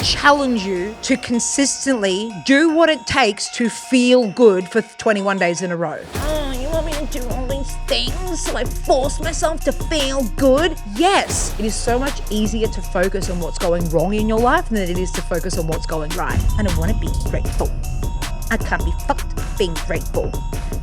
challenge you to consistently do what it takes to feel good for 21 days in a row. Oh, you want me to do all these things so I force myself to feel good? Yes. It is so much easier to focus on what's going wrong in your life than it is to focus on what's going right. I don't want to be grateful. I can't be fucked being grateful.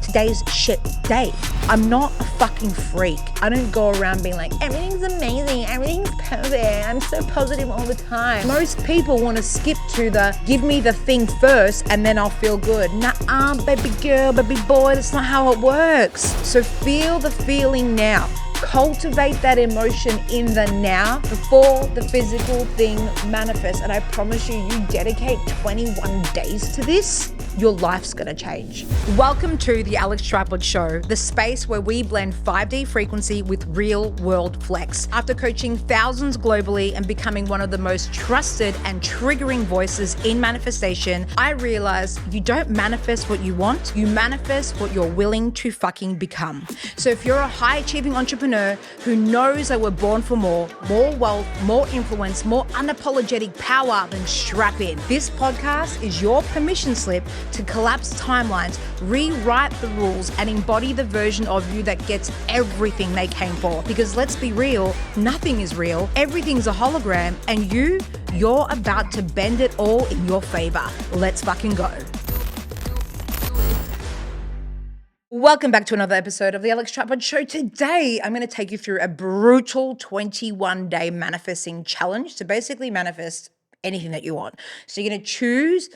Today's shit day. I'm not a fucking freak. I don't go around being like, everything's amazing, everything's perfect, I'm so positive all the time. Most people want to skip to the give me the thing first and then I'll feel good. Nah, baby girl, baby boy, that's not how it works. So feel the feeling now. Cultivate that emotion in the now before the physical thing manifests. And I promise you dedicate 21 days to this, your life's gonna change. Welcome to the Alex Tripod Show, the space where we blend 5D frequency with real world flex. After coaching thousands globally and becoming one of the most trusted and triggering voices in manifestation, I realized you don't manifest what you want, you manifest what you're willing to fucking become. So if you're a high achieving entrepreneur who knows that we're born for more wealth, more influence, more unapologetic power, then strap in. This podcast is your permission slip to collapse timelines, rewrite the rules, and embody the version of you that gets everything they came for. Because let's be real, nothing is real, everything's a hologram, and you're about to bend it all in your favor. Let's fucking go. Welcome back to another episode of the Alex Tripod Show. Today, I'm going to take you through a brutal 21-day manifesting challenge to basically manifest anything that you want. So you're going to choose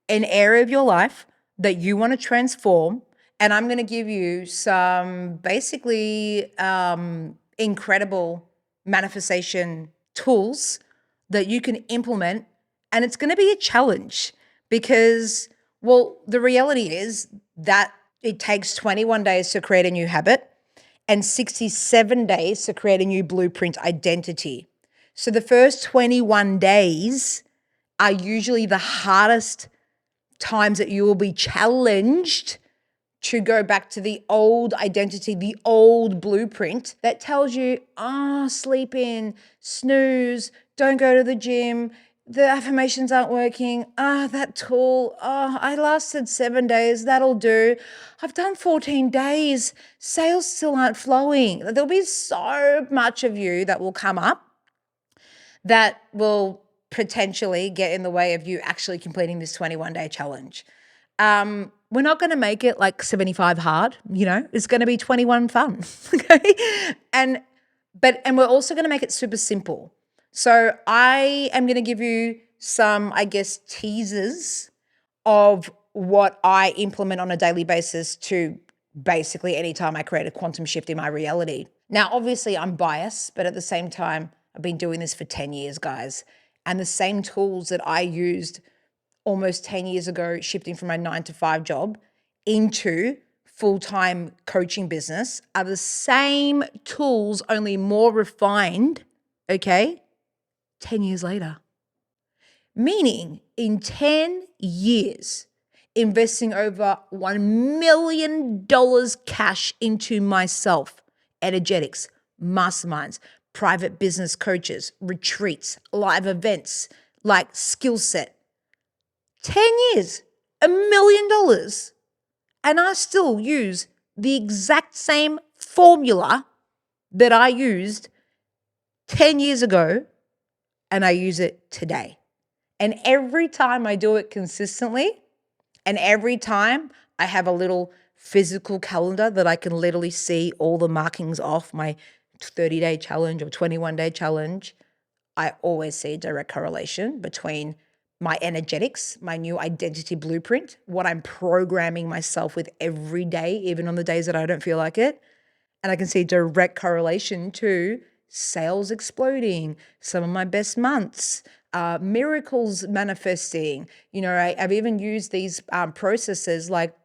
an area of your life that you want to transform, and I'm going to give you some basically incredible manifestation tools that you can implement, and it's going to be a challenge because, well, the reality is that it takes 21 days to create a new habit and 67 days to create a new blueprint identity. So the first 21 days are usually the hardest times that you will be challenged to go back to the old identity, the old blueprint that tells you, sleep in, snooze, don't go to the gym, the affirmations aren't working, that tool, I lasted 7 days, that'll do. I've done 14 days, sales still aren't flowing. There'll be so much of you that will come up that will potentially get in the way of you actually completing this 21-day challenge. We're not going to make it like 75 hard, it's going to be 21 fun, okay? And we're also going to make it super simple. So I am going to give you some, teasers of what I implement on a daily basis to basically anytime I create a quantum shift in my reality. Now, obviously I'm biased, but at the same time, I've been doing this for 10 years, guys. And the same tools that I used almost 10 years ago, shifting from my 9-to-5 job into full-time coaching business, are the same tools, only more refined, 10 years later. Meaning in 10 years, investing over $1 million cash into myself, energetics, masterminds, private business coaches, retreats, live events, like skill set. 10 years, $1 million. And I still use the exact same formula that I used 10 years ago, and I use it today. And every time I do it consistently, and every time I have a little physical calendar that I can literally see all the markings off my 30-day challenge or 21-day challenge, I always see a direct correlation between my energetics, my new identity blueprint, what I'm programming myself with every day, even on the days that I don't feel like it. And I can see direct correlation to sales exploding, some of my best months, miracles manifesting. I've even used these processes like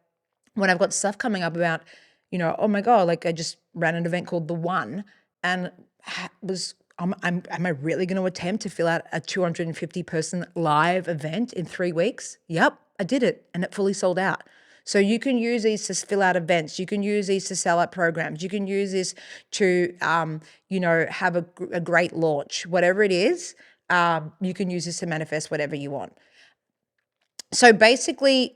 when I've got stuff coming up about, oh my God, like I just ran an event called The One, and am I really going to attempt to fill out a 250-person live event in 3 weeks? Yep, I did it, and it fully sold out. So you can use these to fill out events. You can use these to sell out programs. You can use this to, have a great launch, whatever it is. You can use this to manifest whatever you want. So basically,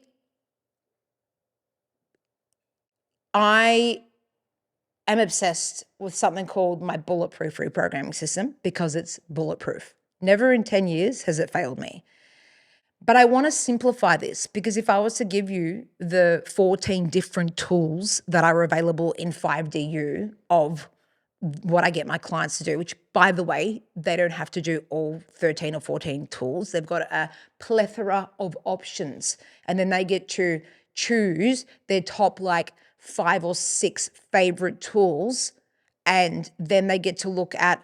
I am obsessed with something called my bulletproof reprogramming system because it's bulletproof. Never in 10 years has it failed me. But I want to simplify this because if I was to give you the 14 different tools that are available in 5DU of what I get my clients to do, which by the way, they don't have to do all 13 or 14 tools. They've got a plethora of options and then they get to choose their top like 5 or 6 favorite tools. And then they get to look at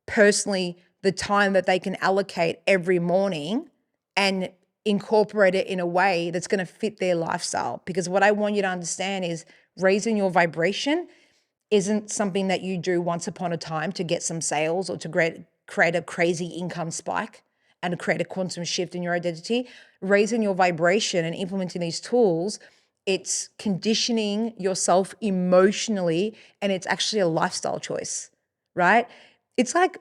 personally the time that they can allocate every morning and incorporate it in a way that's going to fit their lifestyle. Because what I want you to understand is raising your vibration isn't something that you do once upon a time to get some sales or to create a crazy income spike and create a quantum shift in your identity. Raising your vibration and implementing these tools, it's conditioning yourself emotionally, and it's actually a lifestyle choice, right? It's like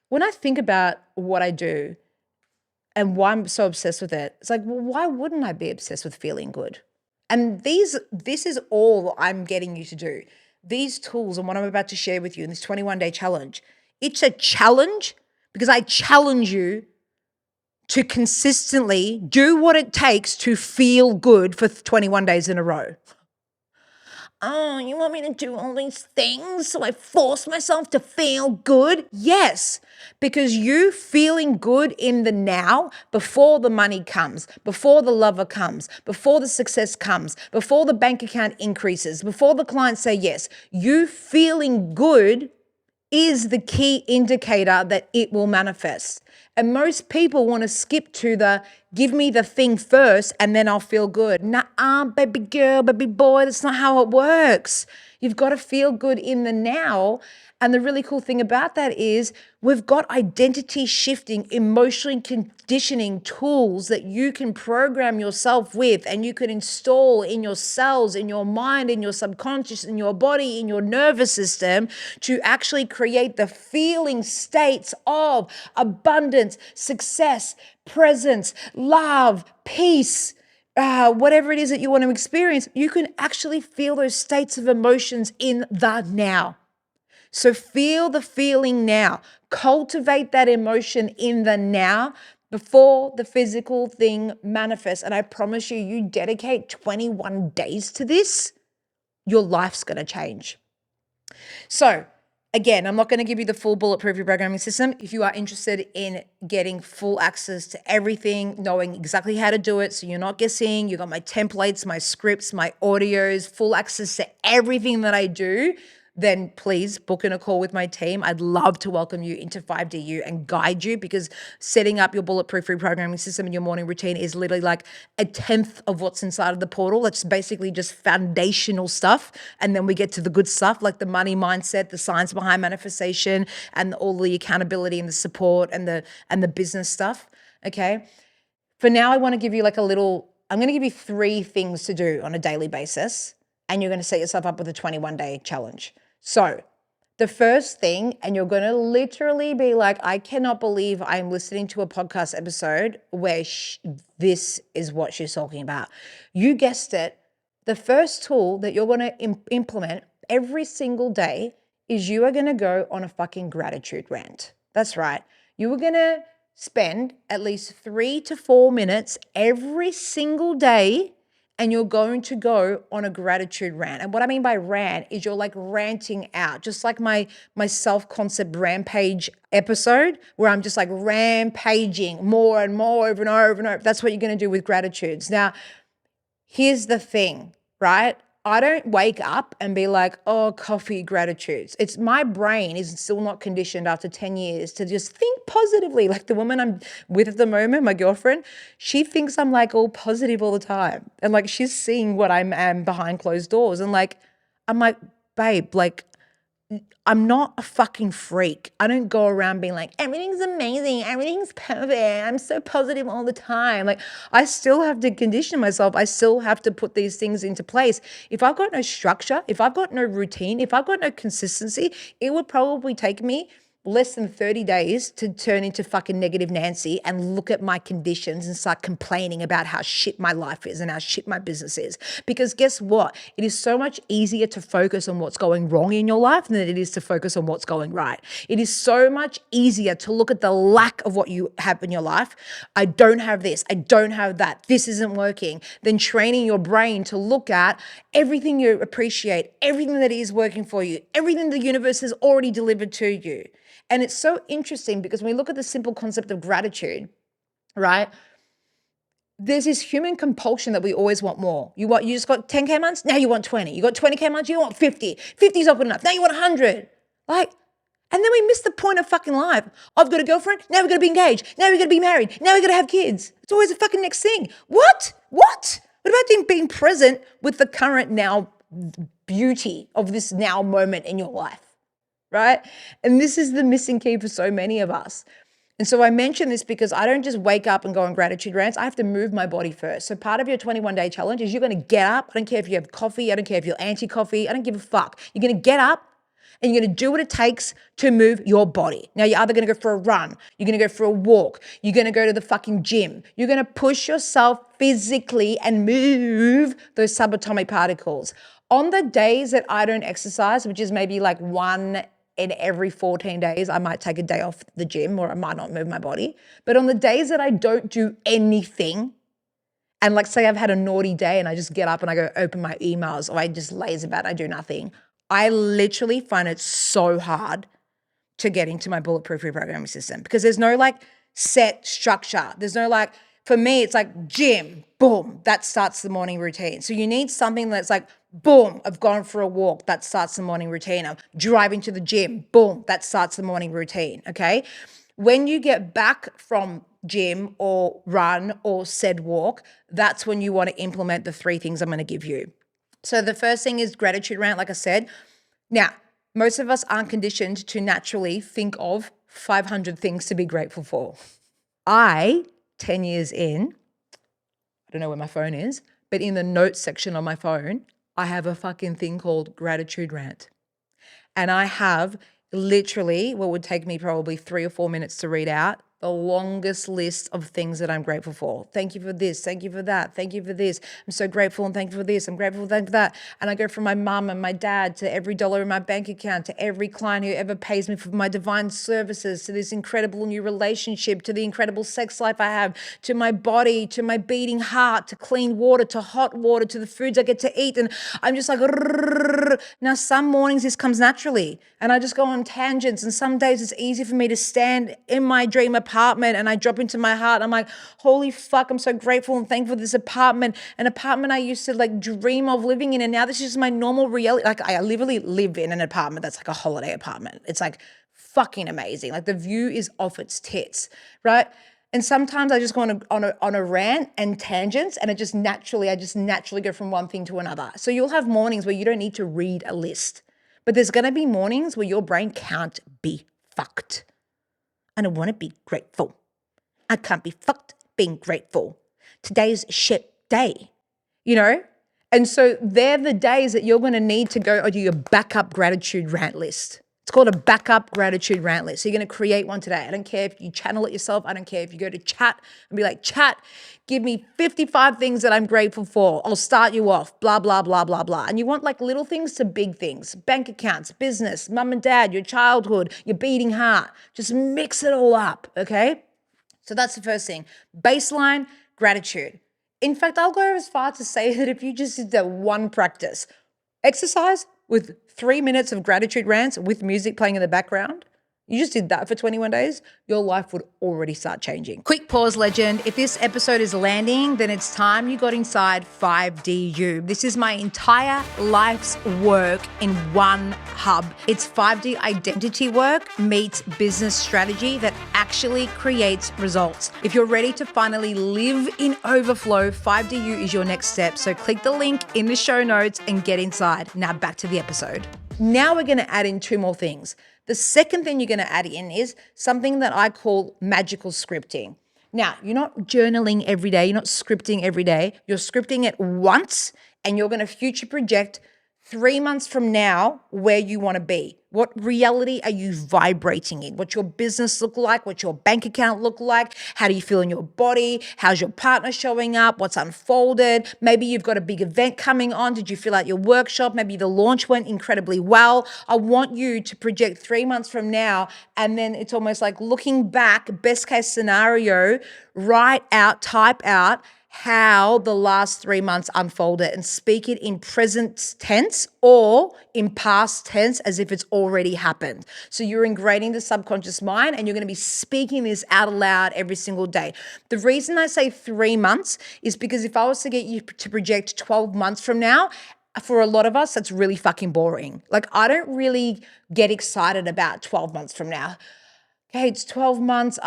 when I think about what I do and why I'm so obsessed with it, it's like, well, why wouldn't I be obsessed with feeling good? And this is all I'm getting you to do. These tools and what I'm about to share with you in this 21-day challenge, it's a challenge because I challenge you to consistently do what it takes to feel good for 21 days in a row. Oh, you want me to do all these things so I force myself to feel good? Yes, because you feeling good in the now before the money comes, before the lover comes, before the success comes, before the bank account increases, before the clients say yes, you feeling good is the key indicator that it will manifest. And most people want to skip to the give me the thing first and then I'll feel good. Nah, baby girl, baby boy, that's not how it works. You've got to feel good in the now. And the really cool thing about that is we've got identity shifting, emotionally conditioning tools that you can program yourself with and you can install in your cells, in your mind, in your subconscious, in your body, in your nervous system to actually create the feeling states of abundance, success, presence, love, peace, whatever it is that you want to experience. You can actually feel those states of emotions in the now. So feel the feeling now. Cultivate that emotion in the now before the physical thing manifests. And I promise you, you dedicate 21 days to this, your life's going to change. So again, I'm not going to give you the full bulletproof reprogramming system. If you are interested in getting full access to everything, knowing exactly how to do it, so you're not guessing, you got my templates, my scripts, my audios, full access to everything that I do, then please book in a call with my team. I'd love to welcome you into 5DU and guide you because setting up your bulletproof reprogramming system in your morning routine is literally like 1/10 of what's inside of the portal. That's basically just foundational stuff. And then we get to the good stuff like the money mindset, the science behind manifestation, and all the accountability and the support and the business stuff. Okay. For now, I want to give you I'm going to give you 3 things to do on a daily basis. And you're going to set yourself up with a 21-day challenge. So the first thing, and you're going to literally be like, I cannot believe I'm listening to a podcast episode where this is what she's talking about. You guessed it. The first tool that you're going to implement every single day is you are going to go on a fucking gratitude rant. That's right. You are going to spend at least 3 to 4 minutes every single day and you're going to go on a gratitude rant. And what I mean by rant is you're like ranting out, just like my self-concept rampage episode where I'm just like rampaging more and more over and over and over. That's what you're going to do with gratitudes. Now, here's the thing, right? I don't wake up and be like, oh, coffee gratitudes. It's my brain is still not conditioned after 10 years to just think positively. Like the woman I'm with at the moment, my girlfriend, she thinks I'm like all positive all the time. And like she's seeing what I am behind closed doors. And like, I'm like, babe, like I'm not a fucking freak. I don't go around being like, everything's amazing, everything's perfect, I'm so positive all the time. Like I still have to condition myself. I still have to put these things into place. If I've got no structure, if I've got no routine, if I've got no consistency, it would probably take me less than 30 days to turn into fucking negative Nancy and look at my conditions and start complaining about how shit my life is and how shit my business is. Because guess what? It is so much easier to focus on what's going wrong in your life than it is to focus on what's going right. It is so much easier to look at the lack of what you have in your life. I don't have this. I don't have that. This isn't working. Than training your brain to look at everything you appreciate, everything that is working for you, everything the universe has already delivered to you. And it's so interesting because when we look at the simple concept of gratitude, right? There's this human compulsion that we always want more. You just got 10K months, now you want 20. You got 20K months, you want 50. 50 is not good enough, now you want 100. And then we miss the point of fucking life. I've got a girlfriend, now we're gonna be engaged, now we're gonna be married, now we're gonna have kids. It's always the fucking next thing. What? What about being present with the current now beauty of this now moment in your life? Right? And this is the missing key for so many of us. And so I mention this because I don't just wake up and go on gratitude rants. I have to move my body first. So part of your 21-day challenge is you're going to get up. I don't care if you have coffee. I don't care if you're anti-coffee. I don't give a fuck. You're going to get up and you're going to do what it takes to move your body. Now, you're either going to go for a run. You're going to go for a walk. You're going to go to the fucking gym. You're going to push yourself physically and move those subatomic particles. On the days that I don't exercise, which is maybe like one in every 14 days, I might take a day off the gym or I might not move my body. But on the days that I don't do anything, and like say I've had a naughty day and I just get up and I go open my emails or I just laze about, I do nothing, I literally find it so hard to get into my bulletproof reprogramming system because there's no like set structure. There's no like, for me, it's like gym, boom, that starts the morning routine. So you need something that's like, boom, I've gone for a walk, that starts the morning routine. I'm driving to the gym, boom, that starts the morning routine, okay? When you get back from gym or run or said walk, that's when you want to implement the 3 things I'm going to give you. So the first thing is gratitude rant, like I said. Now, most of us aren't conditioned to naturally think of 500 things to be grateful for. 10 years in, I don't know where my phone is, but in the notes section on my phone, I have a fucking thing called gratitude rant. And I have literally what would take me probably 3 or 4 minutes to read out, the longest list of things that I'm grateful for. Thank you for this. Thank you for that. Thank you for this. I'm so grateful and thankful for this. I'm grateful for that. And I go from my mum and my dad to every dollar in my bank account, to every client who ever pays me for my divine services, to this incredible new relationship, to the incredible sex life I have, to my body, to my beating heart, to clean water, to hot water, to the foods I get to eat. And I'm just like, now some mornings this comes naturally and I just go on tangents. And some days it's easy for me to stand in my dream apartment and I drop into my heart. I'm like, holy fuck, I'm so grateful and thankful for this apartment, an apartment I used to like dream of living in. And now this is my normal reality. Like I literally live in an apartment that's like a holiday apartment. It's like fucking amazing. Like the view is off its tits, right? And sometimes I just go on a rant and tangents and I just naturally go from one thing to another. So you'll have mornings where you don't need to read a list, but there's going to be mornings where your brain can't be fucked. And I want to be grateful. I can't be fucked being grateful. Today's a shit day, you know? And so they're the days that you're going to need to go do your backup gratitude rant list. It's called a backup gratitude rant list. So you're going to create one today. I don't care if you channel it yourself. I don't care if you go to chat and be like, chat, give me 55 things that I'm grateful for. I'll start you off, blah, blah, blah, blah, blah. And you want like little things to big things, bank accounts, business, mum and dad, your childhood, your beating heart. Just mix it all up, okay? So that's the first thing. Baseline gratitude. In fact, I'll go as far to say that if you just did that one practice, exercise with 3 minutes of gratitude rants with music playing in the background, you just did that for 21 days, your life would already start changing. Quick pause, legend. If this episode is landing, then it's time you got inside 5DU. This is my entire life's work in one hub. It's 5D identity work meets business strategy that actually creates results. If you're ready to finally live in overflow, 5DU is your next step. So click the link in the show notes and get inside. Now back to the episode. Now we're going to add in 2 more things. The second thing you're going to add in is something that I call magical scripting. Now, you're not journaling every day. You're not scripting every day. You're scripting it once and you're going to future project 3 months from now, where you want to be. What reality are you vibrating in? What's your business look like? What's your bank account look like? How do you feel in your body? How's your partner showing up? What's unfolded? Maybe you've got a big event coming on. Did you feel like your workshop? Maybe the launch went incredibly well. I want you to project 3 months from now, and then it's almost like looking back, best case scenario, write out, type out how the last 3 months unfolded and speak it in present tense or in past tense as if it's already happened. So you're ingraining the subconscious mind and you're going to be speaking this out loud every single day. The reason I say 3 months is because if I was to get you to project 12 months from now, for a lot of us, that's really fucking boring. Like, I don't really get excited about 12 months from now. Okay, it's 12 months.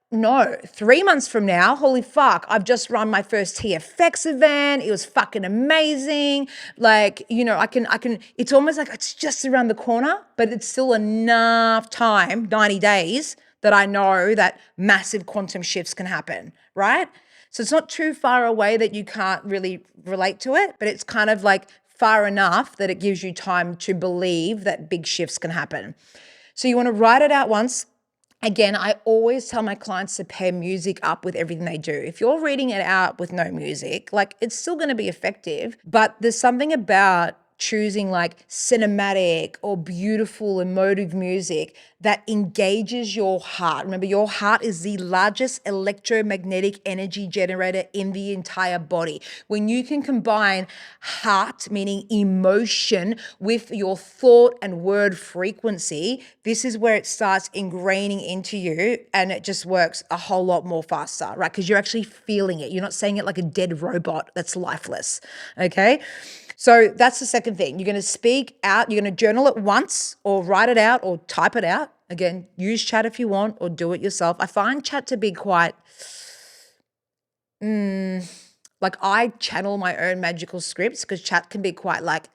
No, 3 months from now, holy fuck, I've just run my first TFX event. It was fucking amazing. It's almost like it's just around the corner, but it's still enough time, 90 days, that I know that massive quantum shifts can happen, right? So it's not too far away that you can't really relate to it, but it's kind of like far enough that it gives you time to believe that big shifts can happen. So you want to write it out once. Again, I always tell my clients to pair music up with everything they do. If you're reading it out with no music, like, it's still going to be effective, but there's something about choosing like cinematic or beautiful emotive music that engages your heart. Remember, your heart is the largest electromagnetic energy generator in the entire body. When you can combine heart, meaning emotion, with your thought and word frequency, this is where it starts ingraining into you, and it just works a whole lot more faster, right? Because you're actually feeling it. You're not saying it like a dead robot that's lifeless, okay? So that's the second thing. You're going to speak out. You're going to journal it once or write it out or type it out. Again, use chat if you want or do it yourself. I find chat to be quite, like, I channel my own magical scripts because chat can be quite like,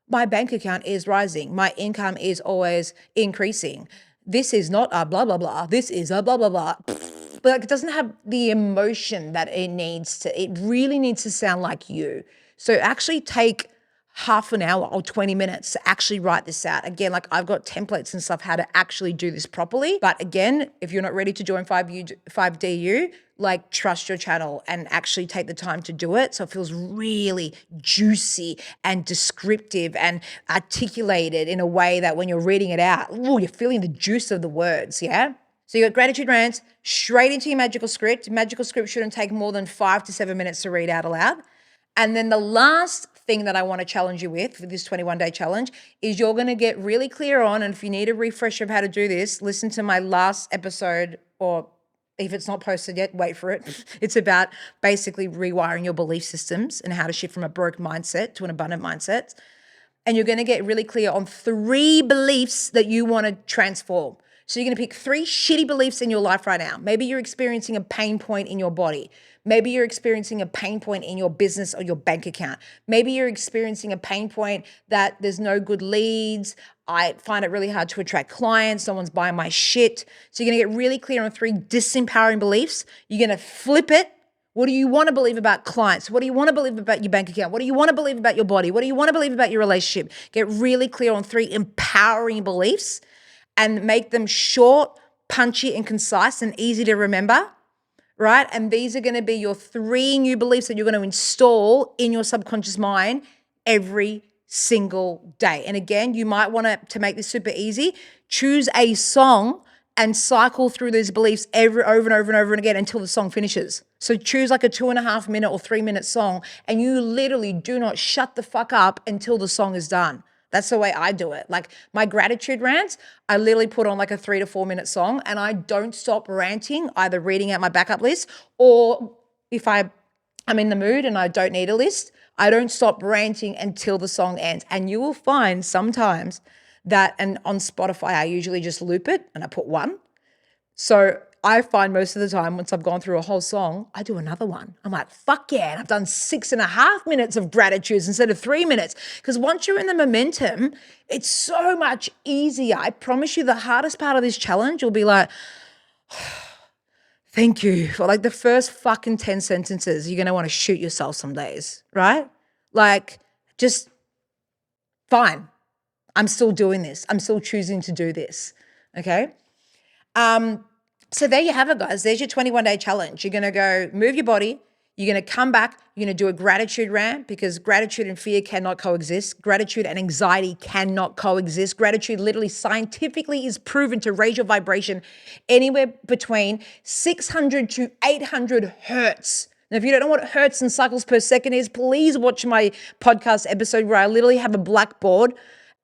my bank account is rising. My income is always increasing. This is not a blah, blah, blah. This is a blah, blah, blah. But like, it doesn't have the emotion that it needs to. It really needs to sound like you. So actually take half an hour or 20 minutes to actually write this out. Again, like, I've got templates and stuff how to actually do this properly. But again, if you're not ready to join 5DU, like, trust your channel and actually take the time to do it. So it feels really juicy and descriptive and articulated in a way that when you're reading it out, ooh, you're feeling the juice of the words, yeah? So you got gratitude rants straight into your magical script. Magical script shouldn't take more than 5 to 7 minutes to read out aloud. And then the last thing that I want to challenge you with for this 21-day challenge is you're going to get really clear on, and if you need a refresher of how to do this, listen to my last episode, or if it's not posted yet, wait for it. It's about basically rewiring your belief systems and how to shift from a broke mindset to an abundant mindset. And you're going to get really clear on 3 beliefs that you want to transform. So you're going to pick 3 shitty beliefs in your life right now. Maybe you're experiencing a pain point in your body. Maybe you're experiencing a pain point in your business or your bank account. Maybe you're experiencing a pain point that there's no good leads. I find it really hard to attract clients. No one's buying my shit. So you're going to get really clear on 3 disempowering beliefs. You're going to flip it. What do you want to believe about clients? What do you want to believe about your bank account? What do you want to believe about your body? What do you want to believe about your relationship? Get really clear on 3 empowering beliefs and make them short, punchy, and concise and easy to remember, right? And these are going to be your 3 new beliefs that you're going to install in your subconscious mind every single day. And again, you might want to make this super easy, choose a song and cycle through these beliefs over and over again until the song finishes. So choose like a 2.5 minute or 3 minute song, and you literally do not shut the fuck up until the song is done. That's the way I do it. Like, my gratitude rants, I literally put on like a 3 to 4 minute song, and I don't stop ranting, either reading out my backup list, or if I'm in the mood and I don't need a list, I don't stop ranting until the song ends. And you will find sometimes that, and on Spotify, I usually just loop it and I put 1. So I find most of the time, once I've gone through a whole song, I do another one. I'm like, fuck yeah, and I've done 6.5 minutes of gratitudes instead of 3 minutes. Because once you're in the momentum, it's so much easier. I promise you, the hardest part of this challenge will be like, thank you. For like the first fucking 10 sentences, you're going to want to shoot yourself some days, right? Like, Just fine. I'm still doing this. I'm still choosing to do this. Okay. So there you have it, guys. There's your 21-day challenge. You're going to go move your body. You're going to come back. You're going to do a gratitude rant because gratitude and fear cannot coexist. Gratitude and anxiety cannot coexist. Gratitude literally scientifically is proven to raise your vibration anywhere between 600 to 800 hertz. Now, if you don't know what hertz and cycles per second is, please watch my podcast episode where I literally have a blackboard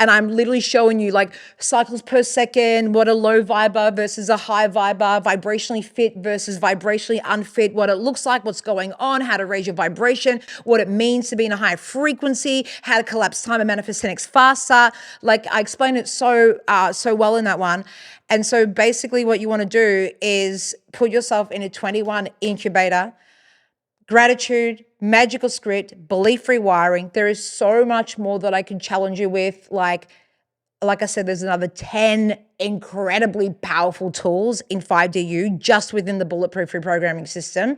and I'm literally showing you like cycles per second, what a low viber versus a high viber, vibrationally fit versus vibrationally unfit, what it looks like, what's going on, how to raise your vibration, what it means to be in a higher frequency, how to collapse time and manifest 10x faster. Like I explained it so well in that one. And so basically what you want to do is put yourself in a 21 incubator. Gratitude, magical script, belief rewiring. There is so much more that I can challenge you with. Like I said, there's another 10 incredibly powerful tools in 5DU just within the bulletproof reprogramming system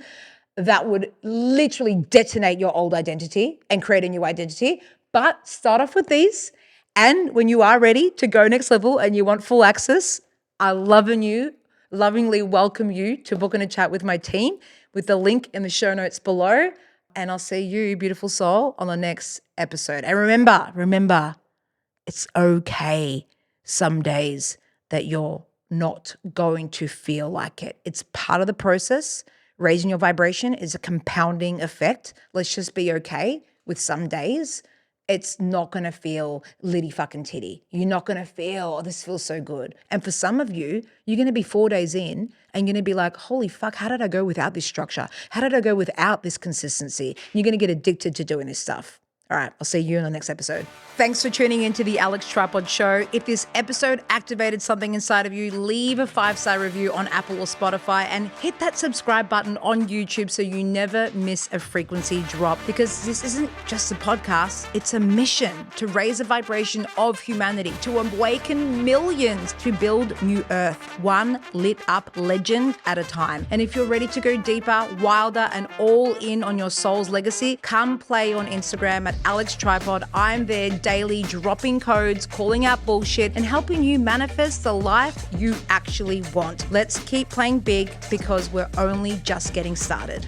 that would literally detonate your old identity and create a new identity. But start off with these. And when you are ready to go next level and you want full access, I lovingly welcome you to book in a chat with my team with the link in the show notes below. And I'll see you, beautiful soul, on the next episode. And remember, it's okay some days that you're not going to feel like it. It's part of the process. Raising your vibration is a compounding effect. Let's just be okay with some days. It's not going to feel litty fucking titty. You're not going to feel, oh, this feels so good. And for some of you, you're going to be 4 days in and you're going to be like, holy fuck, how did I go without this structure? How did I go without this consistency? You're going to get addicted to doing this stuff. All right, I'll see you in the next episode. Thanks for tuning into the Alex Tripod Show. If this episode activated something inside of you, leave a 5-star review on Apple or Spotify and hit that subscribe button on YouTube so you never miss a frequency drop, because this isn't just a podcast, it's a mission to raise the vibration of humanity, to awaken millions, to build new earth, one lit up legend at a time. And if you're ready to go deeper, wilder, and all in on your soul's legacy, come play on Instagram at Alex Tripod. I'm there daily dropping codes, calling out bullshit, and helping you manifest the life you actually want. Let's keep playing big because we're only just getting started.